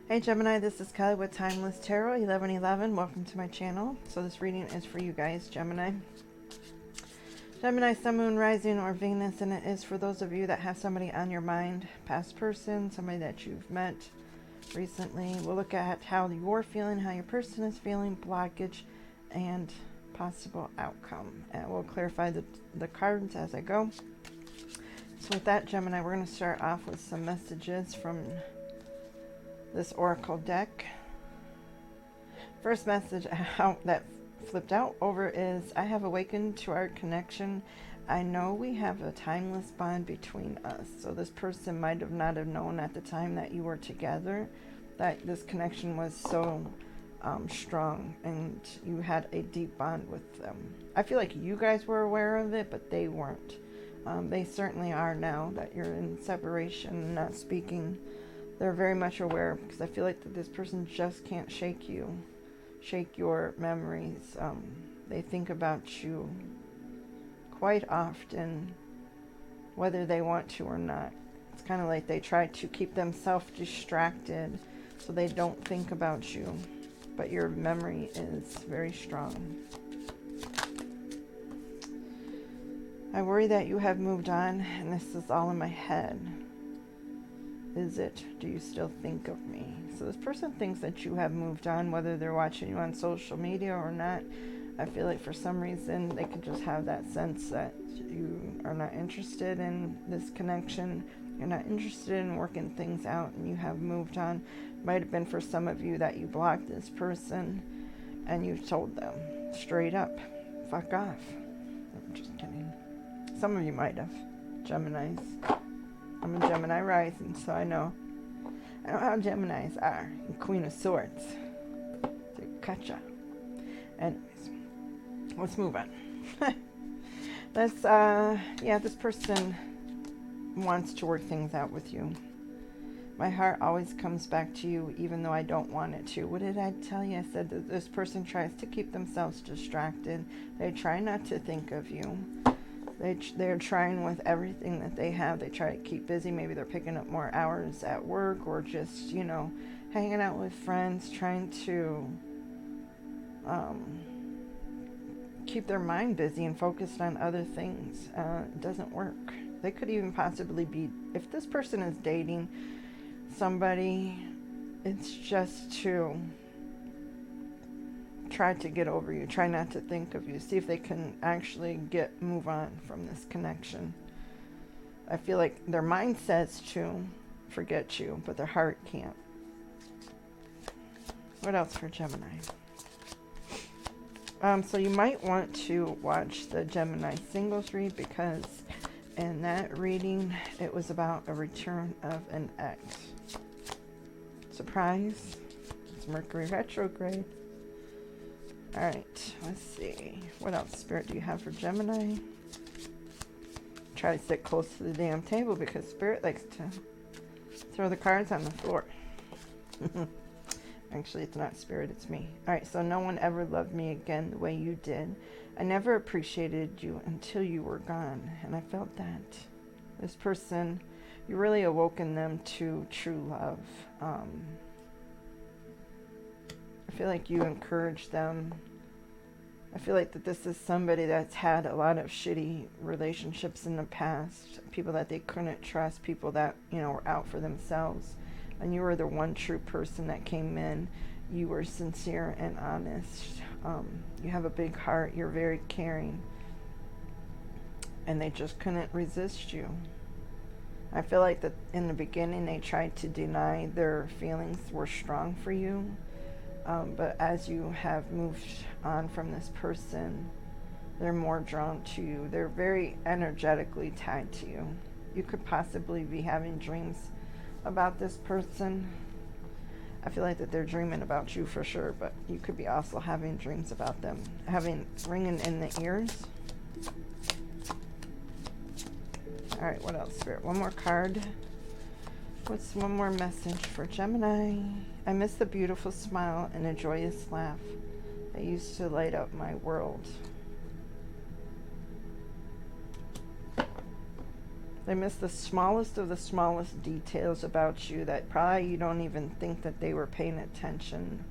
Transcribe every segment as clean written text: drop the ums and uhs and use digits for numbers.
Hey Gemini, this is Kelly with Timeless Tarot 1111. Welcome to my channel. So this reading is for you guys, Gemini. Gemini, Sun, Moon, Rising, or Venus, and it is for those of you that have somebody on your mind, past person, somebody that you've met recently. We'll look at how you're feeling, how your person is feeling, blockage, and possible outcome. And we'll clarify the cards as I go. So with that, Gemini, we're going to start off with some messages from this oracle deck. First message out that flipped out over is, I have awakened to our connection. I know we have a timeless bond between us. So this person might have not have known at the time that you were together that this connection was so strong and you had a deep bond with them. I feel like you guys were aware of it, but they weren't. They certainly are now that you're in separation and not speaking. They're very much aware, because I feel like that this person just can't shake you, shake your memories. They think about you quite often, whether they want to or not. It's kind of like they try to keep themselves distracted so they don't think about you, but your memory is very strong. I worry that you have moved on, and this is all in my head. Is it? Do you still think of me? So this person thinks that you have moved on, whether they're watching you on social media or not. I feel like for some reason they could just have that sense that you are not interested in this connection. You're not interested in working things out, and you have moved on. Might have been for some of you that you blocked this person and you told them straight up, fuck off. I'm just kidding. Some of you might have, Geminis. I'm a Gemini rising, so I know how Geminis are. The Queen of Swords. They cut ya. Anyways, let's move on. This person wants to work things out with you. My heart always comes back to you, even though I don't want it to. What did I tell you? I said that this person tries to keep themselves distracted. They try not to think of you. They're trying with everything that they have. They try to keep busy. Maybe they're picking up more hours at work, or just, hanging out with friends, trying to keep their mind busy and focused on other things. It doesn't work. They could even possibly be, if this person is dating somebody, it's just to try to get over you, try not to think of you, see if they can actually move on from this connection. I feel like their mind says to forget you, but their heart can't. What else for Gemini? So you might want to watch the Gemini singles read, because in that reading it was about a return of an ex. Surprise, it's Mercury retrograde. Alright, let's see. What else, Spirit, do you have for Gemini? Try to sit close to the damn table, because Spirit likes to throw the cards on the floor. Actually, it's not Spirit, it's me. Alright, so no one ever loved me again the way you did. I never appreciated you until you were gone, and I felt that. This person, you really awoken them to true love. I feel like you encourage them. I feel like that this is somebody that's had a lot of shitty relationships in the past. People that they couldn't trust. People that, were out for themselves. And you were the one true person that came in. You were sincere and honest. You have a big heart. You're very caring. And they just couldn't resist you. I feel like that in the beginning they tried to deny their feelings were strong for you. But as you have moved on from this person, they're more drawn to you. They're very energetically tied to you. You could possibly be having dreams about this person. I feel like that they're dreaming about you for sure, but you could be also having dreams about them, ringing in the ears. Alright, what else, Spirit? One more card. What's one more message for Gemini? I miss the beautiful smile and a joyous laugh that used to light up my world. They miss the smallest of the smallest details about you that probably you don't even think that they were paying attention.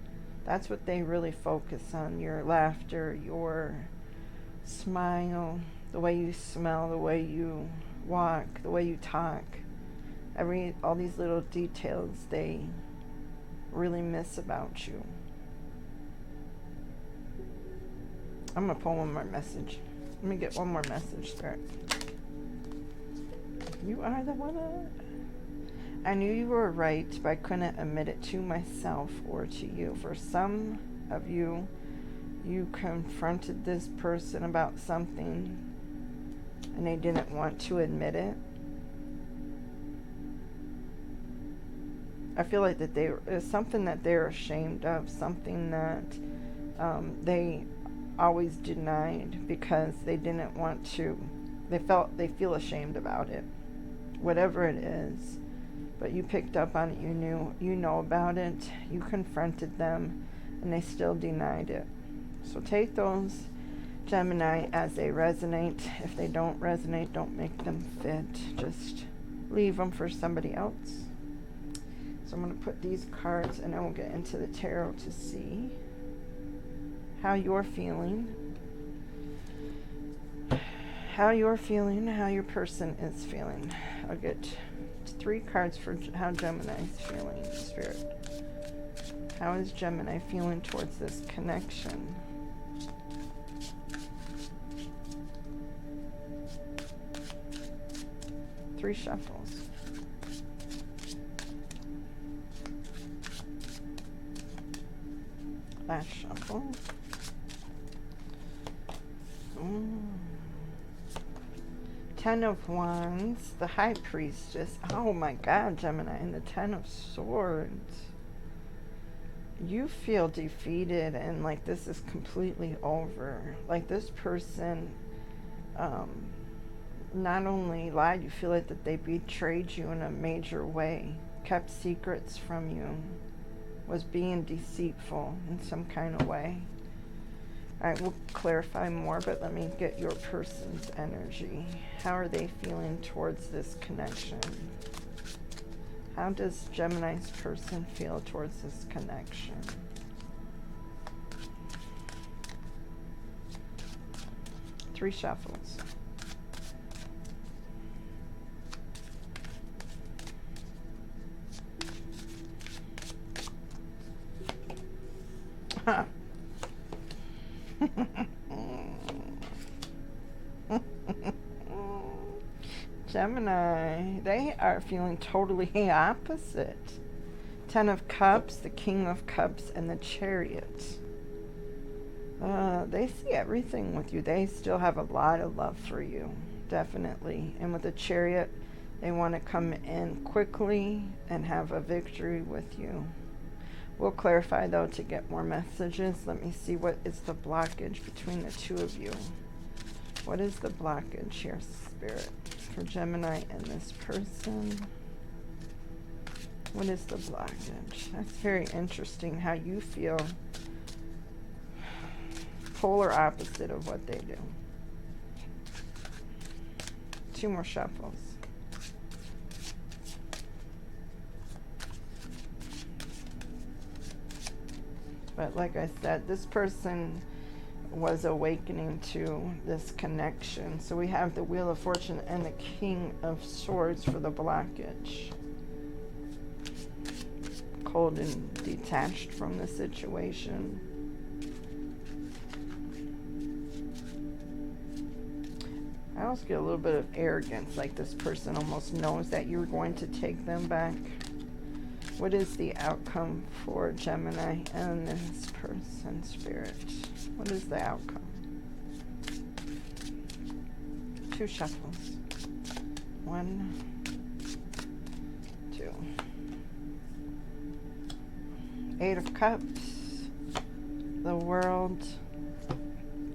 That's what they really focus on. Your laughter, your smile, the way you smell, the way you walk, the way you talk. All these little details they really miss about you. I'm going to pull one more message. Let me get one more message, Spirit. You are the one. I knew you were right, but I couldn't admit it to myself or to you. For some of you, you confronted this person about something and they didn't want to admit it. I feel like that it's something that they're ashamed of, something that they always denied because they didn't want to. They feel ashamed about it, whatever it is. But you picked up on it. You know about it. You confronted them, and they still denied it. So take those, Gemini, as they resonate. If they don't resonate, don't make them fit. Just leave them for somebody else. So I'm going to put these cards, and then we'll get into the tarot to see how you're feeling. How you're feeling, how your person is feeling. I'll get 3 cards for how Gemini is feeling, Spirit. How is Gemini feeling towards this connection? Three shuffles. Last shuffle. Ten of Wands, the High Priestess. Oh my God, Gemini, and the Ten of Swords. You feel defeated and like this is completely over. Like this person not only lied, you feel like that they betrayed you in a major way, kept secrets from you, was being deceitful in some kind of way. All right, we'll clarify more, but let me get your person's energy. How are they feeling towards this connection? How does Gemini's person feel towards this connection? Three shuffles. Huh. Gemini, they are feeling totally opposite. Ten of Cups, the King of Cups, and the Chariot. They see everything with you. They still have a lot of love for you, definitely. And with the Chariot, they want to come in quickly and have a victory with you. We'll clarify, though, to get more messages. Let me see what is the blockage between the two of you. What is the blockage here, Spirit, for Gemini and this person? What is the blockage? That's very interesting how you feel. Polar opposite of what they do. 2 more shuffles. But like I said, this person was awakening to this connection. So we have the Wheel of Fortune and the King of Swords for the blockage. Cold and detached from the situation. I also get a little bit of arrogance, like this person almost knows that you're going to take them back. What is the outcome for Gemini and this person, Spirit? What is the outcome? 2 shuffles. 1, 2. 8 of Cups. The World.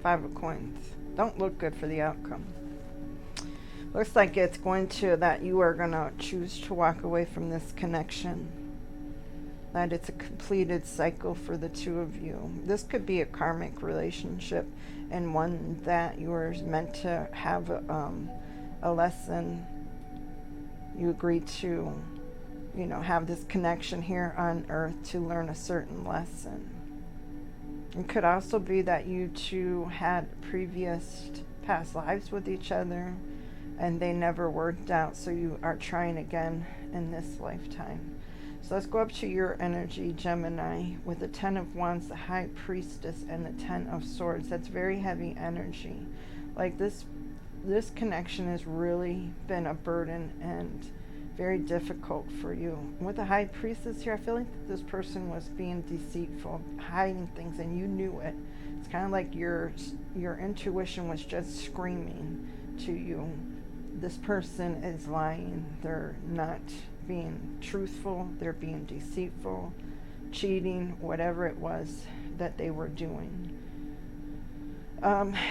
5 of Coins. Don't look good for the outcome. Looks like it's going to, that you are going to choose to walk away from this connection. That it's a completed cycle for the two of you. This could be a karmic relationship and one that you're meant to have a lesson You agreed to, you know, have this connection here on earth to learn a certain lesson. It could also be that you two had previous past lives with each other and they never worked out, so you are trying again in this lifetime. So let's go up to your energy, Gemini, with the 10 of Wands, the High Priestess, and the 10 of Swords. That's very heavy energy. Like this connection has really been a burden and very difficult for you. With the High Priestess here, I feel like this person was being deceitful, hiding things, and you knew it. It's kind of like your intuition was just screaming to you, this person is lying. They're not being truthful. They're being deceitful, cheating, whatever it was that they were doing.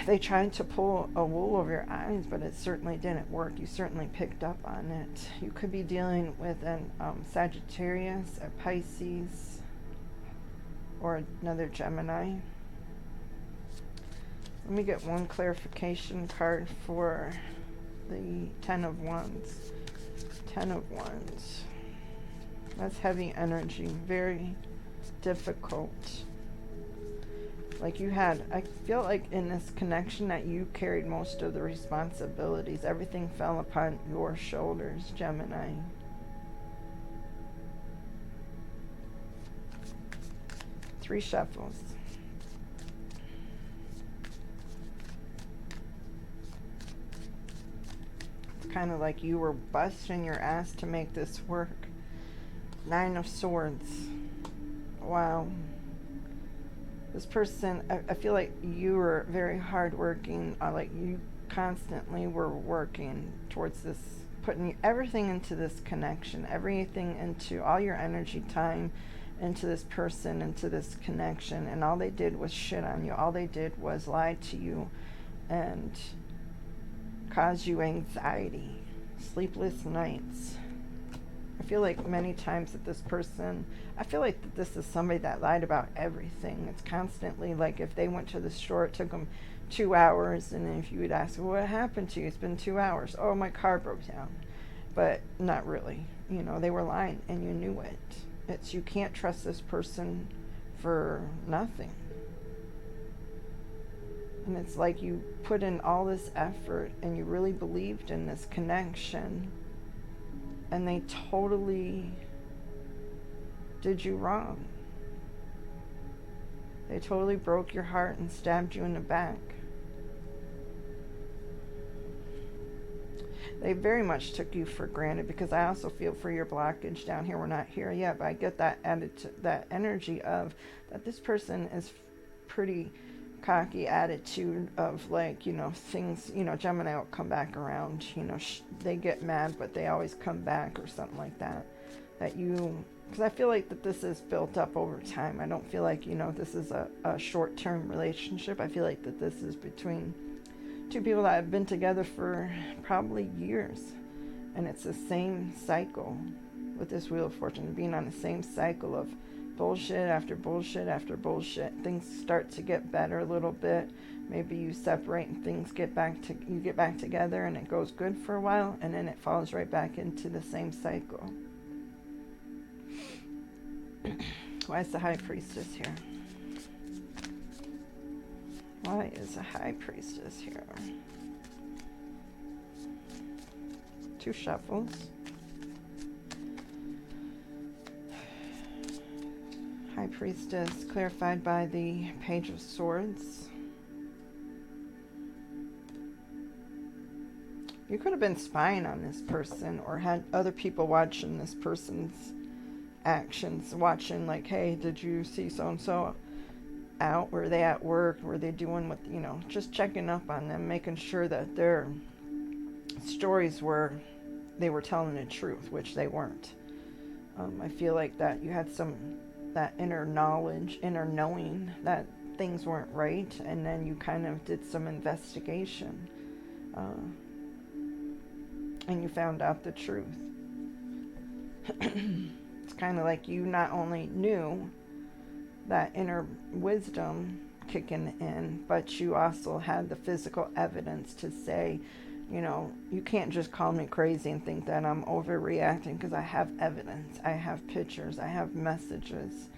They tried to pull a wool over your eyes, but it certainly didn't work. You certainly picked up on it. You could be dealing with an Sagittarius, a Pisces, or another Gemini. Let me get one clarification card for the 10 of Wands. 10 of Wands. That's heavy energy. Very difficult. Like you had, I feel like in this connection that you carried most of the responsibilities. Everything fell upon your shoulders, Gemini. Three shuffles. It's kind of like you were busting your ass to make this work. 9 of Swords. Wow. This person, I feel like you were very hardworking. Like you constantly were working towards this, putting everything into this connection, everything into all your energy, time into this person, into this connection. And all they did was shit on you. All they did was lie to you and cause you anxiety, sleepless nights. I feel like many times that this person, I feel like that this is somebody that lied about everything. It's constantly like if they went to the store, it took them 2 hours, and if you would ask, well, what happened to you? It's been 2 hours. Oh, my car broke down. But not really. You know, they were lying, and you knew it. It's, you can't trust this person for nothing. And it's like you put in all this effort, and you really believed in this connection, and they totally did you wrong. They totally broke your heart and stabbed you in the back. They very much took you for granted, because I also feel for your blockage down here. We're not here yet, but I get that that energy of that this person is pretty cocky attitude of like, you know, things, you know, Gemini will come back around, you know, they get mad, but they always come back or something like that. That you, because I feel like that this is built up over time. I don't feel like, you know, this is a short-term relationship. I feel like that this is between two people that have been together for probably years. And it's the same cycle with this Wheel of Fortune, being on the same cycle of bullshit after bullshit after bullshit. Things start to get better a little bit. Maybe you separate and things you get back together, and it goes good for a while, and then it falls right back into the same cycle. Why is the High Priestess here? Why is the High Priestess here? 2 shuffles. High Priestess clarified by the Page of Swords. You could have been spying on this person, or had other people watching this person's actions, watching like, hey, did you see so-and-so out? Were they at work? Were they doing what, you know, just checking up on them, making sure that their stories were, they were telling the truth, which they weren't. I feel like that you had that inner knowledge, inner knowing that things weren't right, and then you kind of did some investigation, and you found out the truth. It's kind of like you not only knew that inner wisdom kicking in, but you also had the physical evidence to say, You know, you can't just call me crazy and think that I'm overreacting, because I have evidence. I have pictures. I have messages.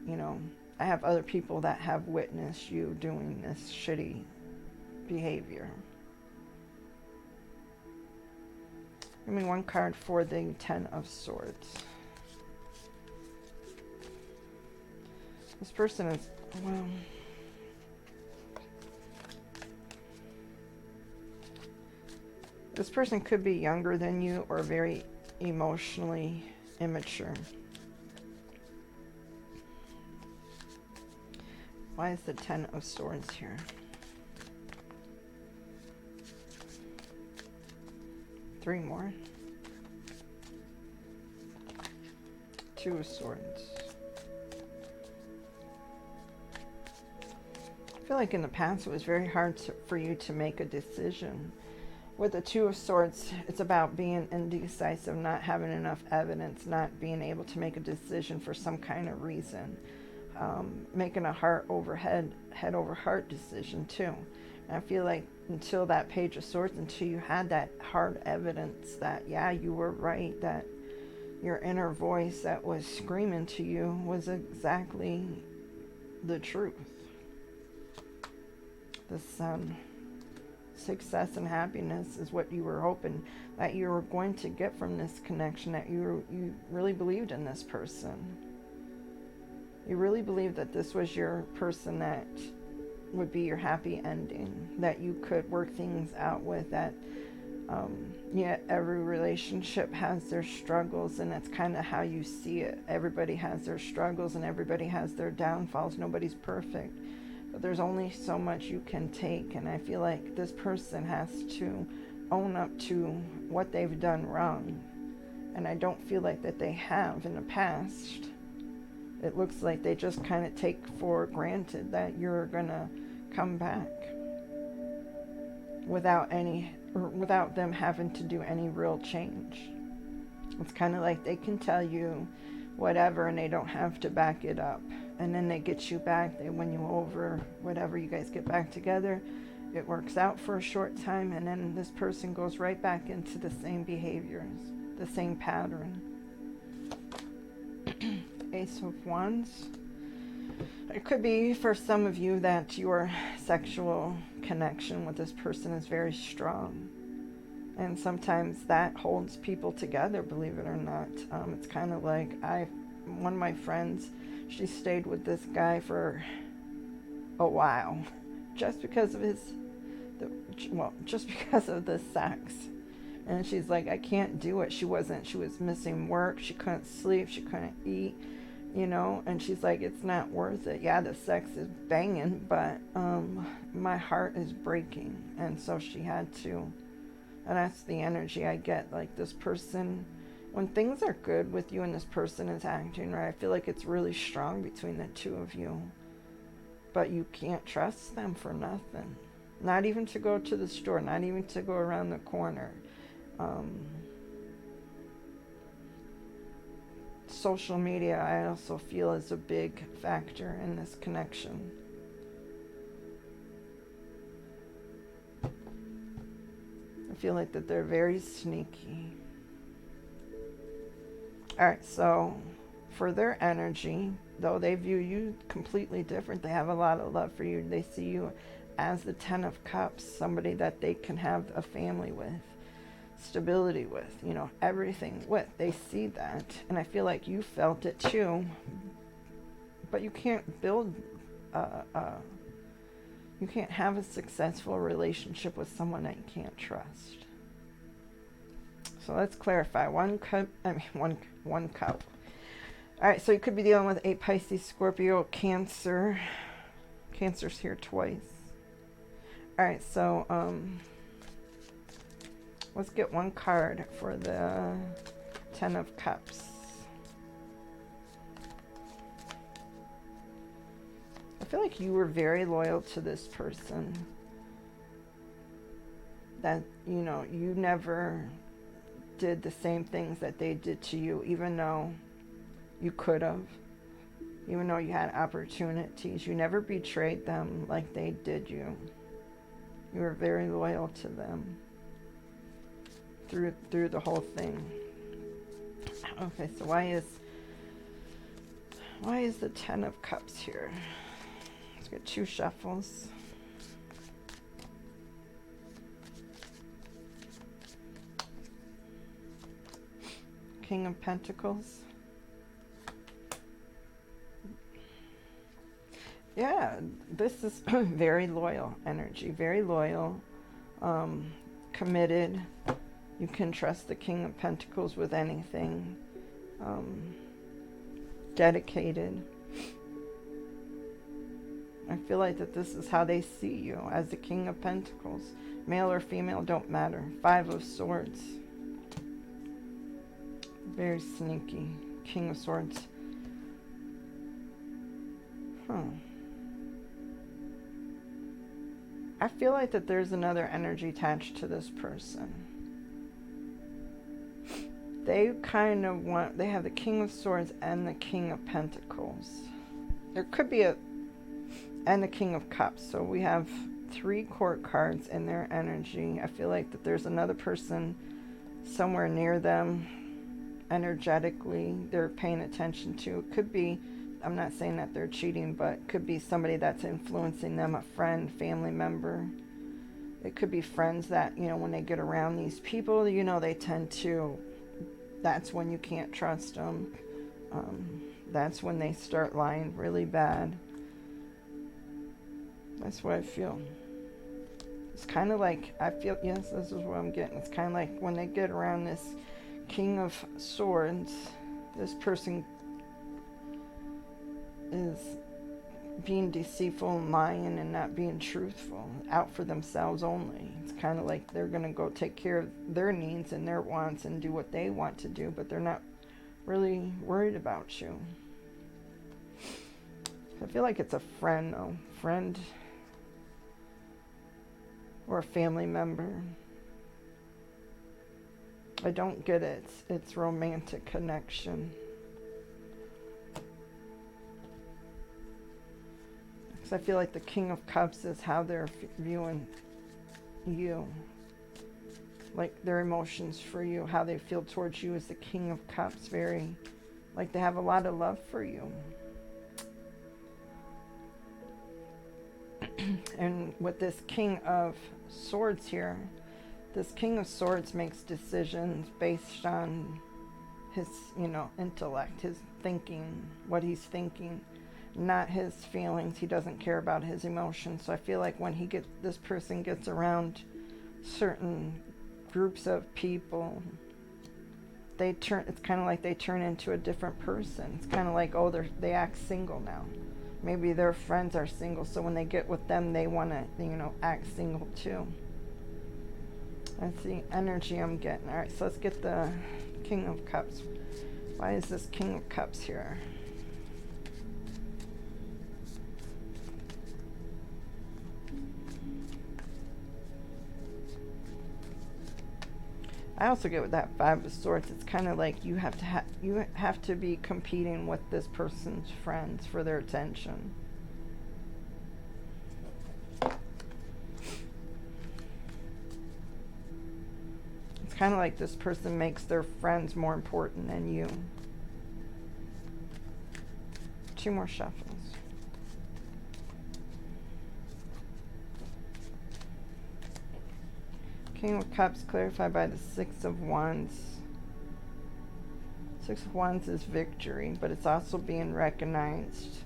You know, I have other people that have witnessed you doing this shitty behavior. Give me one card for the Ten of Swords. This person is, well, this person could be younger than you or very emotionally immature. Why is the Ten of Swords here? Three more. Two of Swords. I feel like in the past it was very hard for you to make a decision. With the Two of Swords, it's about being indecisive, not having enough evidence, not being able to make a decision for some kind of reason. Making a head over heart decision too. And I feel like until that Page of Swords, until you had that hard evidence that, yeah, you were right, that your inner voice that was screaming to you was exactly the truth. The Sun. Success and happiness is what you were hoping that you were going to get from this connection, that you really believed in this person. You really believed that this was your person that would be your happy ending, that you could work things out with, that yet every relationship has their struggles, and that's kind of how you see it. Everybody has their struggles and everybody has their downfalls. Nobody's perfect. But there's only so much you can take, and I feel like this person has to own up to what they've done wrong. And I don't feel like that they have in the past. It looks like they just kind of take for granted that you're gonna come back without them having to do any real change. It's kind of like they can tell you whatever and they don't have to back it up. And then they get you back, they win you over, whatever, you guys get back together. It works out for a short time, and then this person goes right back into the same behaviors, the same pattern. Ace of Wands. It could be for some of you that your sexual connection with this person is very strong. And sometimes that holds people together, believe it or not. It's kind of like one of my friends, she stayed with this guy for a while just because of just because of the sex. And she's like, I can't do it. She was missing work. She couldn't sleep. She couldn't eat, you know. And she's like, it's not worth it. Yeah, the sex is banging, but my heart is breaking. And so she had to. And that's the energy I get. Like, this person, when things are good with you and this person is acting right, I feel like it's really strong between the two of you. But you can't trust them for nothing. Not even to go to the store, not even to go around the corner. Social media, I also feel, is a big factor in this connection. I feel like that they're very sneaky. Alright, so for their energy, though they view you completely different, they have a lot of love for you. They see you as the Ten of Cups, somebody that they can have a family with, stability with, you know, everything with. They see that, and I feel like you felt it too, but you can't build you can't have a successful relationship with someone that you can't trust. So let's clarify. One cup. All right, so you could be dealing with a Pisces, Scorpio, Cancer. Cancer's here twice. All right, so let's get one card for the Ten of Cups. I feel like you were very loyal to this person. That, you know, you never did the same things that they did to you, even though you could have. Even though you had opportunities. You never betrayed them like they did you. You were very loyal to them. through the whole thing. Okay, so why is the Ten of Cups here? Let's get 2 shuffles. King of Pentacles. Yeah, this is very loyal energy, very loyal, committed. You can trust the King of Pentacles with anything. Dedicated. I feel like that this is how they see you, as the King of Pentacles. Male or female, don't matter. 5 of Swords. Very sneaky. King of Swords. I feel like that there's another energy attached to this person. They kind of want, they have the King of Swords and the King of Pentacles. There could be and the King of Cups. So we have 3 court cards in their energy. I feel like that there's another person somewhere near them energetically they're paying attention to. It could be, I'm not saying that they're cheating, but it could be somebody that's influencing them, a friend, family member. It could be friends that, you know, when they get around these people, you know, they tend to, that's when you can't trust them. That's when they start lying really bad. That's what I feel. It's kind of like, I feel, yes, this is what I'm getting. It's kind of like when they get around this King of Swords, this person is being deceitful and lying and not being truthful, out for themselves only. It's kind of like they're going to go take care of their needs and their wants and do what they want to do, but they're not really worried about you. I feel like it's a friend, though. Friend or a family member. I don't get it. It's romantic connection. Because I feel like the King of Cups is how they're viewing you. Like their emotions for you, how they feel towards you as the King of Cups. Very, like they have a lot of love for you. And with this King of Swords here, this King of Swords makes decisions based on his, you know, intellect, his thinking, what he's thinking, not his feelings. He doesn't care about his emotions. So I feel like when this person gets around certain groups of people, it's kind of like they turn into a different person. It's kind of like, oh, they act single now. Maybe their friends are single, so when they get with them, they want to, you know, act single too. That's the energy I'm getting. All right, so let's get the King of Cups. Why is this King of Cups here? I also get with that 5 of Swords. It's kind of like you have to be competing with this person's friends for their attention. It's kind of like this person makes their friends more important than you. 2 more shuffles. King of Cups clarified by the 6 of Wands. 6 of Wands is victory, but it's also being recognized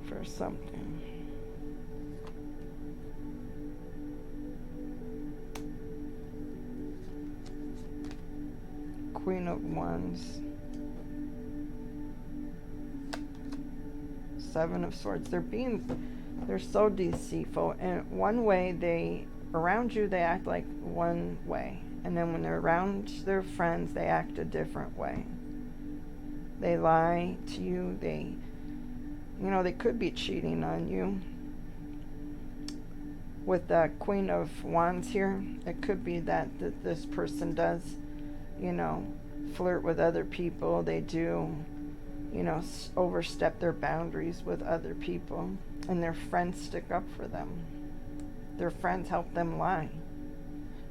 for something. Queen of Wands. 7 of Swords. They're so deceitful, and one way around you they act like one way, and then when they're around their friends they act a different way. They lie to you. They could be cheating on you. With the Queen of Wands here, it could be that this person does, you know, flirt with other people. They do, you know, overstep their boundaries with other people. And their friends stick up for them. Their friends help them lie.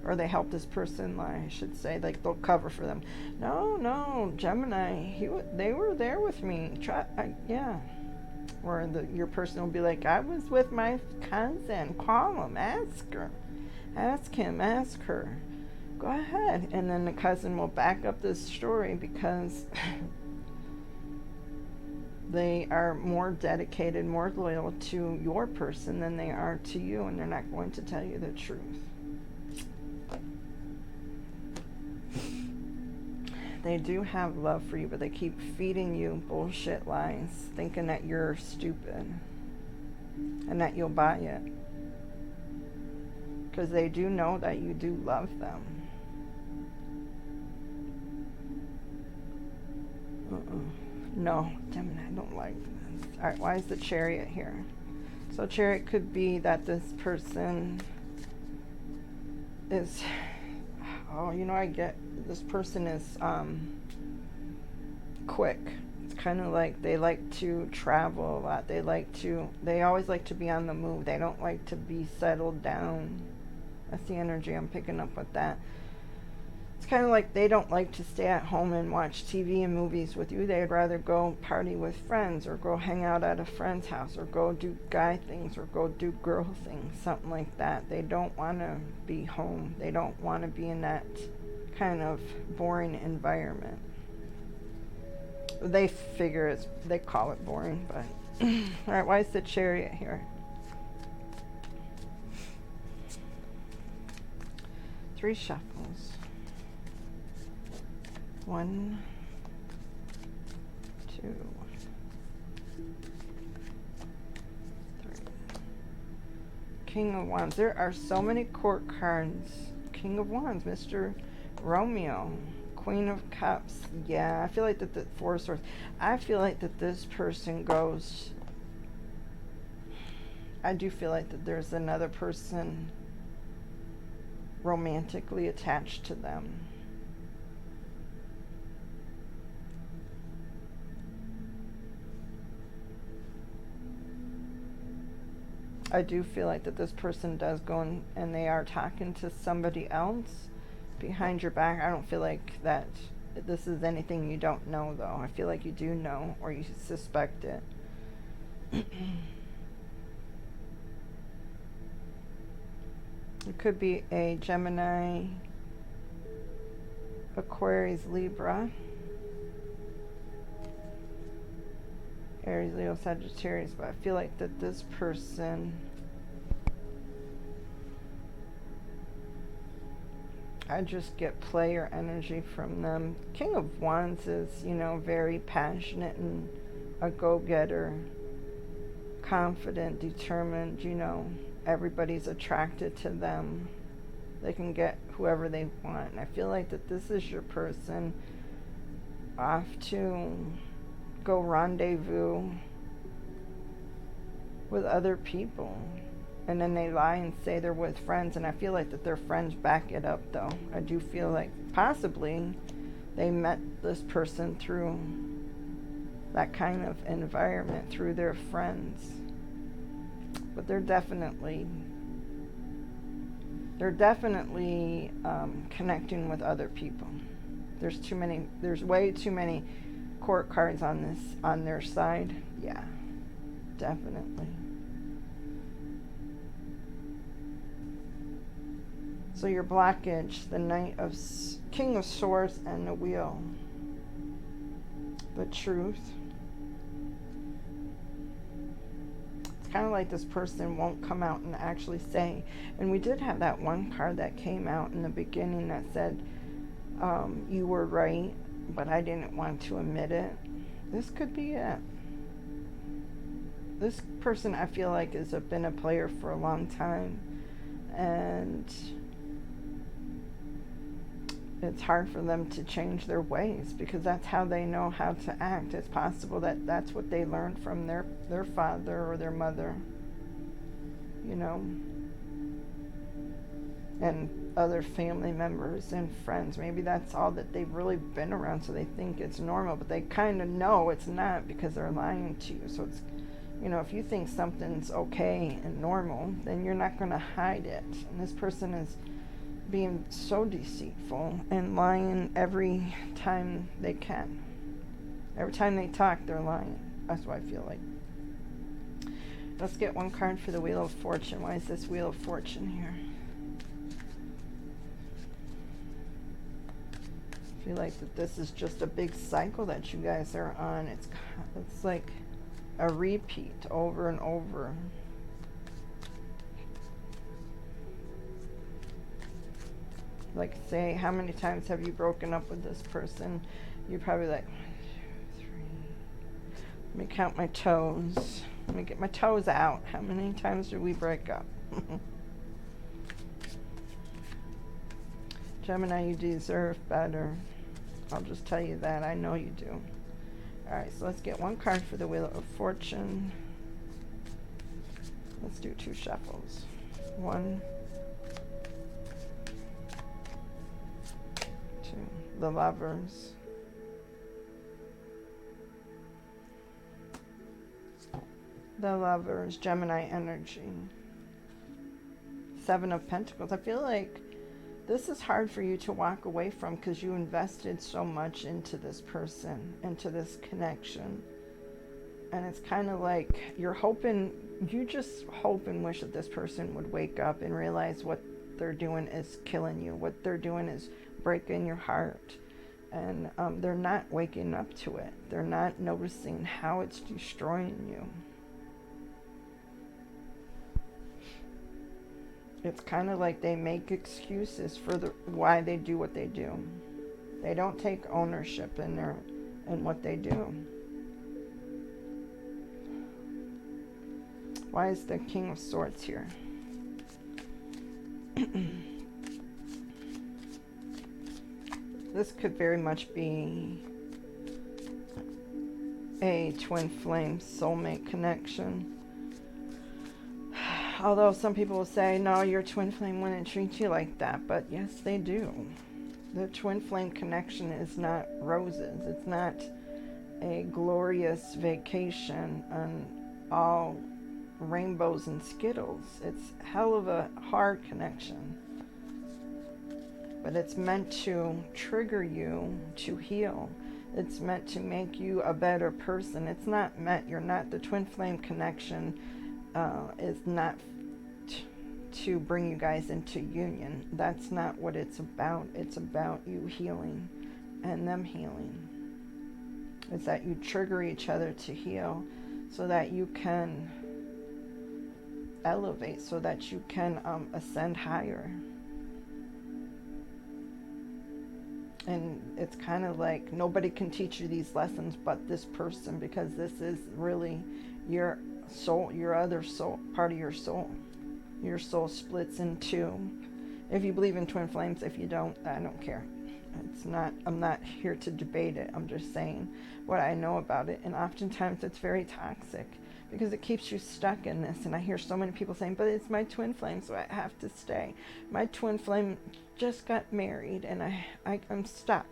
or they help this person lie, I should say. Like, they'll cover for them. No, Gemini, they were there with me. Yeah. Or your person will be like, I was with my cousin. Call him, ask her. Ask him, ask her. Go ahead. And then the cousin will back up this story because they are more dedicated, more loyal to your person than they are to you, and they're not going to tell you the truth. They do have love for you, but they keep feeding you bullshit lies, thinking that you're stupid and that you'll buy it. Because they do know that you do love them. No, Gemini, I don't like this. Alright, why is the Chariot here? So Chariot could be that this person is... Oh, I get... This person is quick. It's kind of like they like to travel a lot. They always like to be on the move. They don't like to be settled down. That's the energy I'm picking up with that. It's kind of like they don't like to stay at home and watch TV and movies with you. They'd rather go party with friends, or go hang out at a friend's house, or go do guy things, or go do girl things, something like that. They don't want to be home. They don't want to be in that kind of boring environment. They figure they call it boring, but alright, why is the Chariot here? 3 shuffles. 1, 2, 3. King of Wands. There are so many court cards. King of Wands, Mr. Romeo. Queen of Cups. Yeah, I feel like that the 4 of Swords. I feel like that this person goes... I do feel like that there's another person romantically attached to them. I do feel like that this person does go and they are talking to somebody else behind your back. I don't feel like that this is anything you don't know, though. I feel like you do know, or you suspect it. It could be a Gemini, Aquarius, Libra, Aries, Leo, Sagittarius, but I feel like that this person, I just get player energy from them. King of Wands is, very passionate and a go-getter, confident, determined, everybody's attracted to them. They can get whoever they want. And I feel like that this is your person off to go rendezvous with other people, and then they lie and say they're with friends, and I feel like that their friends back it up, though. I do feel like possibly they met this person through that kind of environment, through their friends, but they're definitely connecting with other people. There's way too many court cards on their side. Yeah, definitely. So your blockage, the Knight of King of Swords and the Wheel. The Truth. It's kind of like this person won't come out and actually say. And we did have that one card that came out in the beginning that said, you were right, but I didn't want to admit it. This could be it. This person, I feel like, has been a player for a long time, and it's hard for them to change their ways because that's how they know how to act. It's possible that that's what they learned from their father or their mother, and other family members and friends. Maybe that's all that they've really been around, so they think it's normal, but they kind of know it's not because they're lying to you. So it's, if you think something's okay and normal, then you're not going to hide it. And this person is being so deceitful and lying every time they can. Every time they talk, they're lying. That's what I feel like. Let's get one card for the Wheel of Fortune. Why is this Wheel of Fortune here? I feel like that this is just a big cycle that you guys are on. It's like a repeat over and over. Like, say, how many times have you broken up with this person? You're probably like, 1, 2, 3. Let me count my toes. Let me get my toes out. How many times did we break up? Gemini, you deserve better. I'll just tell you that. I know you do. Alright, so let's get one card for the Wheel of Fortune. Let's do 2 shuffles. 1, 2. The Lovers. The Lovers, Gemini energy. 7 of Pentacles. I feel like this is hard for you to walk away from because you invested so much into this person, into this connection. And it's kind of like you're hoping, you just hope and wish that this person would wake up and realize what they're doing is killing you. What they're doing is breaking your heart. And they're not waking up to it. They're not noticing how it's destroying you. It's kind of like they make excuses for why they do what they do. They don't take ownership in what they do. Why is the King of Swords here? This could very much be a twin flame soulmate connection. Although some people will say, no, your twin flame wouldn't treat you like that. But yes, they do. The twin flame connection is not roses. It's not a glorious vacation on all rainbows and Skittles. It's hell of a hard connection. But it's meant to trigger you to heal. It's meant to make you a better person. It's not meant, you're not, the twin flame connection is not to bring you guys into union. That's not what it's about. It's about you healing and them healing. It's that you trigger each other to heal so that you can elevate, so that you can ascend higher. And it's kind of like nobody can teach you these lessons but this person, because this is really your soul, your other soul, part of your soul. Your soul splits in 2. If you believe in twin flames, if you don't, I don't care. It's not, I'm not here to debate it. I'm just saying what I know about it. And oftentimes it's very toxic because it keeps you stuck in this. And I hear so many people saying, but it's my twin flame, so I have to stay. My twin flame just got married and I'm stuck.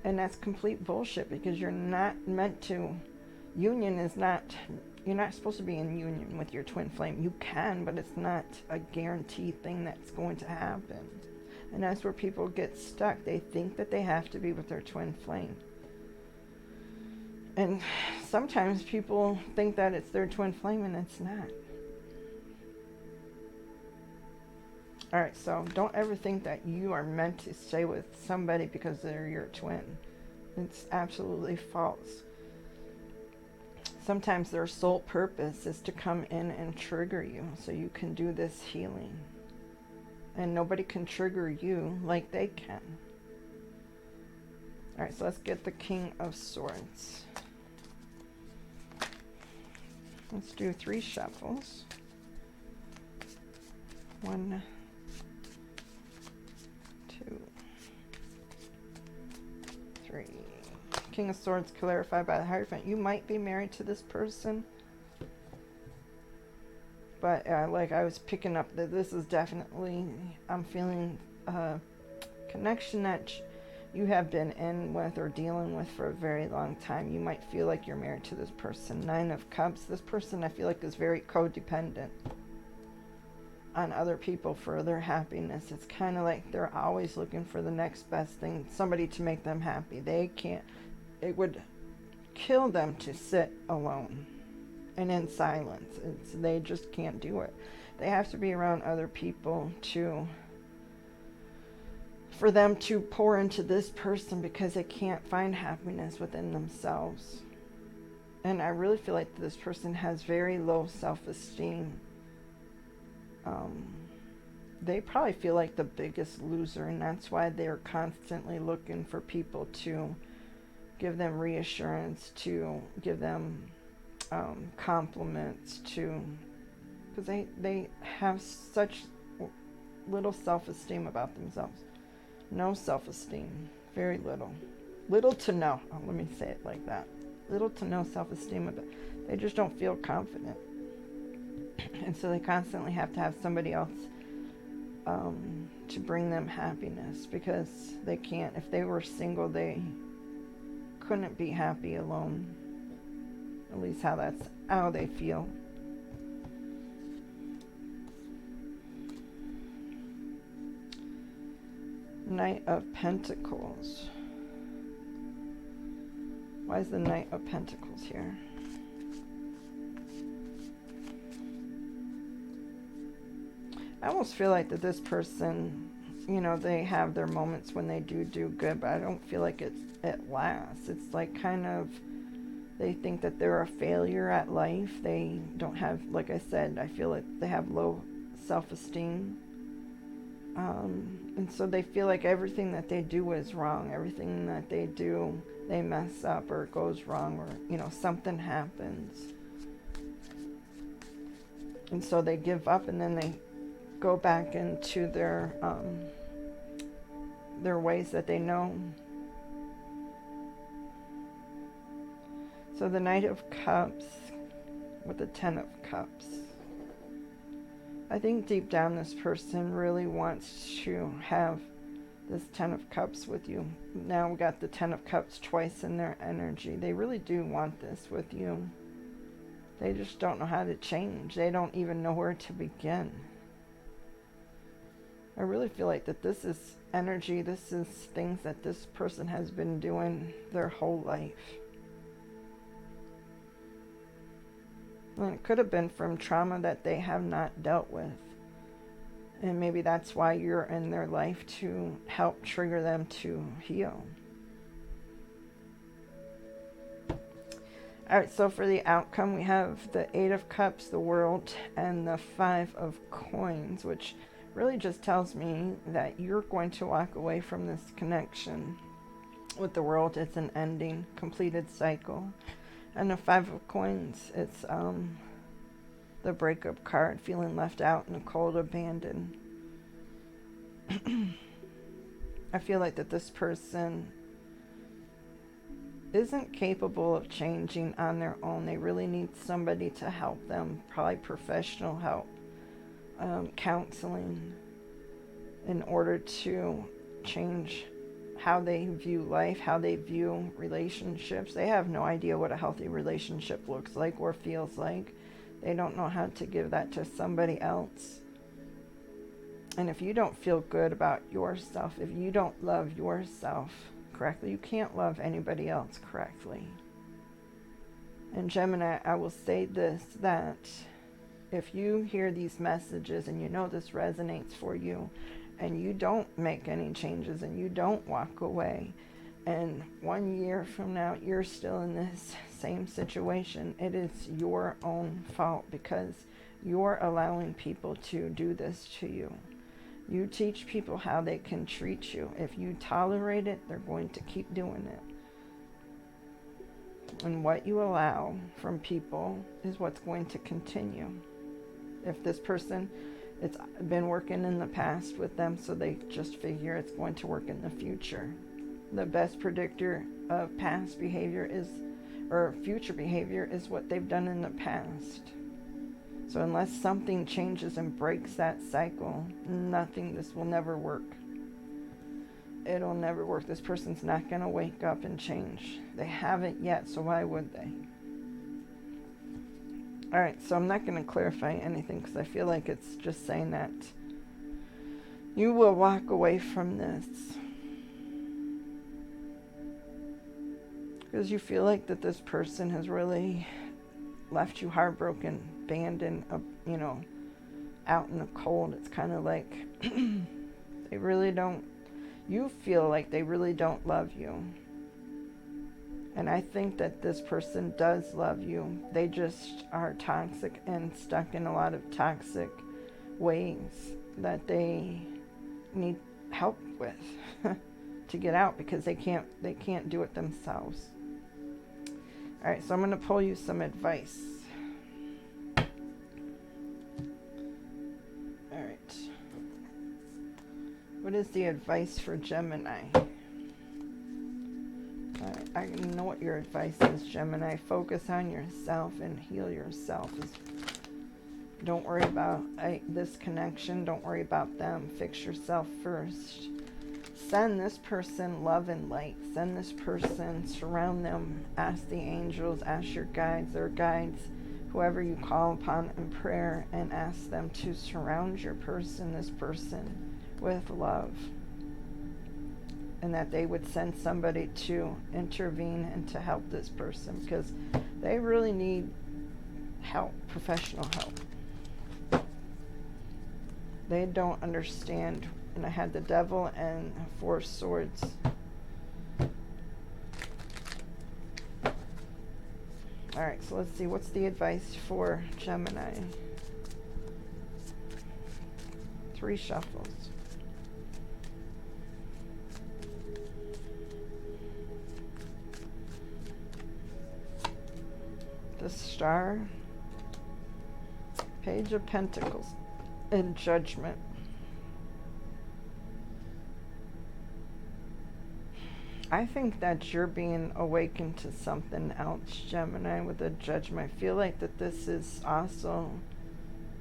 And that's complete bullshit, because you're not meant to. Union is not, you're not supposed to be in union with your twin flame. You can, but it's not a guaranteed thing that's going to happen. And that's where people get stuck. They think that they have to be with their twin flame. And sometimes people think that it's their twin flame, and it's not. Alright, so don't ever think that you are meant to stay with somebody because they're your twin. It's absolutely false. Sometimes their sole purpose is to come in and trigger you so you can do this healing. And nobody can trigger you like they can. Alright, so let's get the King of Swords. Let's do 3 shuffles. 1, 2, 3. King of Swords clarified by the Hierophant. You might be married to this person, but like I was picking up that this is definitely, I'm feeling a connection that you have been in with or dealing with for a very long time. You might feel like you're married to this person. 9 of Cups. This person I feel like is very codependent on other people for their happiness. It's kind of like they're always looking for the next best thing, somebody to make them happy. They can't, it would kill them to sit alone and in silence. They just can't do it. They have to be around other people for them to pour into this person, because they can't find happiness within themselves. And I really feel like this person has very low self-esteem. They probably feel like the biggest loser, and that's why they're constantly looking for people to give them reassurance, to give them compliments, because they have such little self-esteem about themselves. No self-esteem, very little. Little to no, let me say it like that. Little to no self-esteem about it. They just don't feel confident. And so they constantly have to have somebody else to bring them happiness, because they can't. If they were single, they couldn't be happy alone. At least that's how they feel. Knight of Pentacles. Why is the Knight of Pentacles here? I almost feel like that this person, you know, they have their moments when they do good, but I don't feel like it lasts. It's like kind of, they think that they're a failure at life. They don't have, like I said, I feel like they have low self-esteem. And so they feel like everything that they do is wrong. Everything that they do, they mess up, or it goes wrong, or, you know, something happens. And so they give up, and then they go back into their ways that they know. So the Knight of Cups with the Ten of Cups. I think deep down this person really wants to have this Ten of Cups with you. Now we got the Ten of Cups twice in their energy. They really do want this with you. They just don't know how to change. They don't even know where to begin. I really feel like that this is energy. This is things that this person has been doing their whole life. And it could have been from trauma that they have not dealt with. And maybe that's why you're in their life, to help trigger them to heal. Alright, so for the outcome, we have the Eight of Cups, the World, and the Five of Coins, which really just tells me that you're going to walk away from this connection. With the World, it's an ending, completed cycle. And the Five of Coins, it's the breakup card, feeling left out in the cold, abandoned. I feel like that this person isn't capable of changing on their own. They really need somebody to help them, probably professional help, counseling, in order to change how they view life, how they view relationships. They have no idea what a healthy relationship looks like or feels like. They don't know how to give that to somebody else. And if you don't feel good about yourself, if you don't love yourself correctly, you can't love anybody else correctly. And Gemini, I will say this, that if you hear these messages and you know this resonates for you, and you don't make any changes, and you don't walk away, and 1 year from now you're still in this same situation, it is your own fault, because you're allowing people to do this to you. You teach people how they can treat you. If you tolerate it, they're going to keep doing it. And what you allow from people is what's going to continue. If this person, it's been working in the past with them, so they just figure it's going to work in the future. The best predictor of past behavior is, or future behavior, is what they've done in the past. So unless something changes and breaks that cycle, this will never work. It'll never work. This person's not going to wake up and change. They haven't yet, so why would they? All right, so I'm not going to clarify anything because I feel like it's just saying that you will walk away from this because you feel like that this person has really left you heartbroken, abandoned, you know, out in the cold. It's kind of like they really don't, you feel like they really don't love you. And I think that this person does love you. They just are toxic and stuck in a lot of toxic ways that they need help with to get out because they can't do it themselves. All right, so I'm going to pull you some advice. All right. What is the advice for Gemini? I know what your advice is, Gemini. Focus on yourself and heal yourself. Don't worry about this connection. Don't worry about them. Fix yourself first. Send this person love and light. Send this person, surround them. Ask the angels, ask your guides, their guides, whoever you call upon in prayer, and ask them to surround this person, with love. And that they would send somebody to intervene and to help this person because they really need help, professional help. They don't understand. And I had the Devil and 4 Swords. Alright, so let's see. What's the advice for Gemini? 3 shuffles. The Star, Page of Pentacles, and Judgment. I think that you're being awakened to something else, Gemini, with the Judgment. I feel like that this is also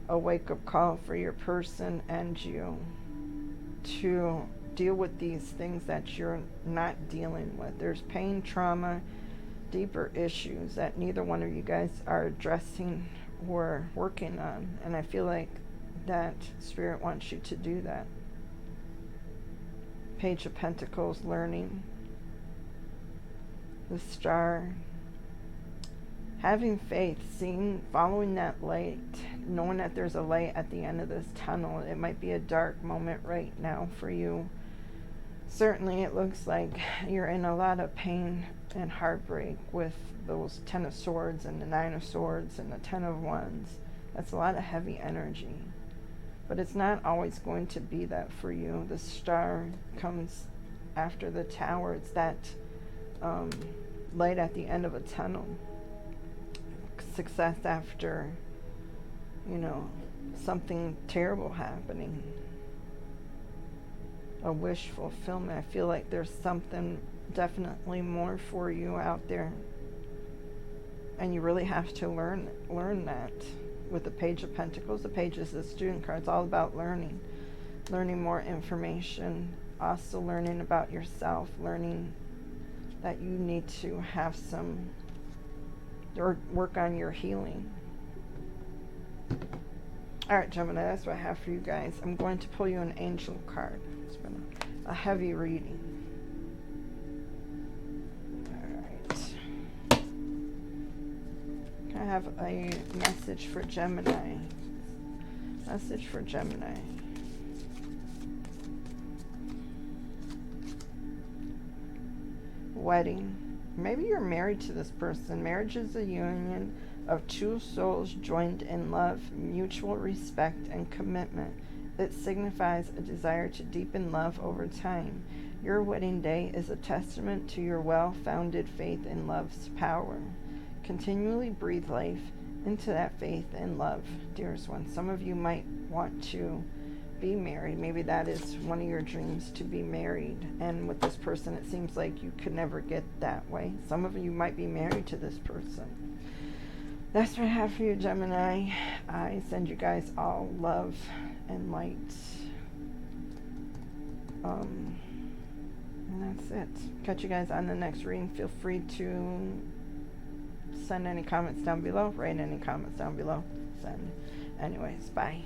a wake-up call for your person and you to deal with these things that you're not dealing with. There's pain, trauma, deeper issues that neither one of you guys are addressing or working on, and I feel like that Spirit wants you to do that. Page of Pentacles, learning. The Star, having faith, following that light, knowing that there's a light at the end of this tunnel. It might be a dark moment right now for you. Certainly it looks like you're in a lot of pain and heartbreak with those 10 of Swords and the 9 of Swords and the 10 of Wands. That's a lot of heavy energy. But it's not always going to be that for you. The Star comes after the Tower. It's that light at the end of a tunnel. Success after, something terrible happening. A wish fulfillment. I feel like there's something definitely more for you out there. And you really have to learn that. With the Page of Pentacles, the Page is the student card. It's all about learning more information, also learning about yourself, learning that you need to have or work on your healing. Alright, Gemini, that's what I have for you guys. I'm going to pull you an angel card. It's been a heavy reading. Alright. I have a message for Gemini. Message for Gemini. Wedding. Maybe you're married to this person. Marriage is a union of 2 souls joined in love, mutual respect, and commitment. It signifies a desire to deepen love over time. Your wedding day is a testament to your well-founded faith in love's power. Continually breathe life into that faith and love, dearest one. Some of you might want to be married. Maybe that is one of your dreams, to be married. And with this person, it seems like you could never get that way. Some of you might be married to this person. That's what I have for you, Gemini. I send you guys all love and light. And that's it. Catch you guys on the next reading. Feel free to send any comments down below. Write any comments down below. Send. Anyways, bye.